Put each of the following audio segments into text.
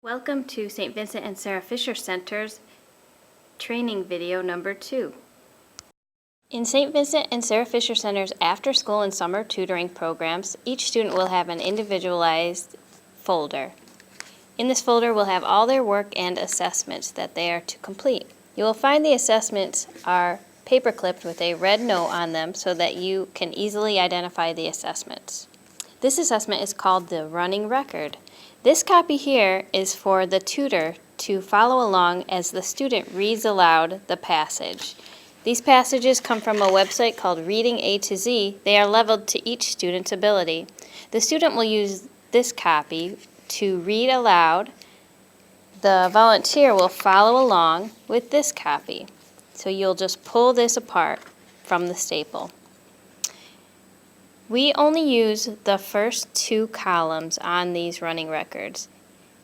Welcome to St. Vincent and Sarah Fisher Center's training video number 2. In St. Vincent and Sarah Fisher Center's after-school and summer tutoring programs, each student will have an individualized folder. In this folder, we'll have all their work and assessments that they are to complete. You will find the assessments are paper-clipped with a red note on them so that you can easily identify the assessments. This assessment is called the running record. This copy here is for the tutor to follow along as the student reads aloud the passage. These passages come from a website called Reading A to Z. They are leveled to each student's ability. The student will use this copy to read aloud. The volunteer will follow along with this copy. So you'll just pull this apart from the staple. We only use the first 2 columns on these running records.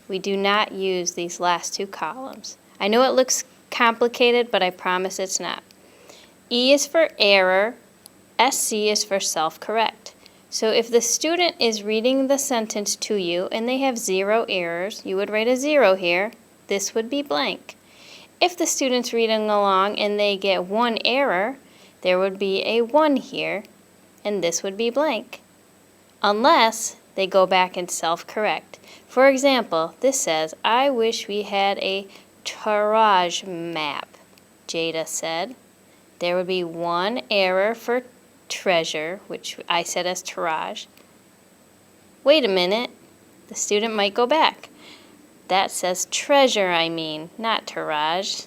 We do not use these last 2 columns. I know it looks complicated, but I promise it's not. E is for error, SC is for self-correct. So if the student is reading the sentence to you and they have 0 errors, you would write a 0 here. This would be blank. If the student's reading along and they get 1 error, there would be a 1 here, and this would be blank, unless they go back and self-correct. For example, this says, "I wish we had a tirage map," Jada said. There would be 1 error for treasure, which I said as tirage. Wait a minute, the student might go back. That says treasure, I mean, not tirage.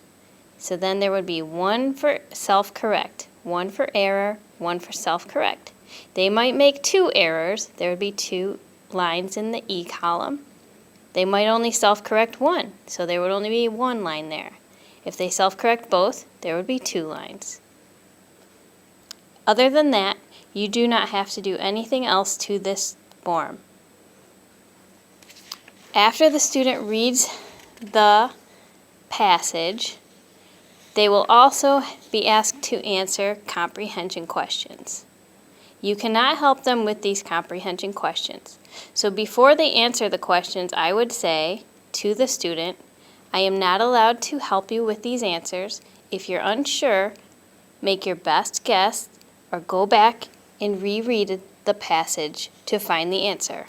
So then there would be 1 for self-correct, 1 for error, 1 for self-correct. They might make 2 errors. There would be 2 lines in the E column. They might only self-correct 1, so there would only be 1 line there. If they self-correct both, there would be 2 lines. Other than that, you do not have to do anything else to this form. After the student reads the passage, they will also be asked to answer comprehension questions. You cannot help them with these comprehension questions. So before they answer the questions, I would say to the student, I am not allowed to help you with these answers. If you're unsure, make your best guess or go back and reread the passage to find the answer.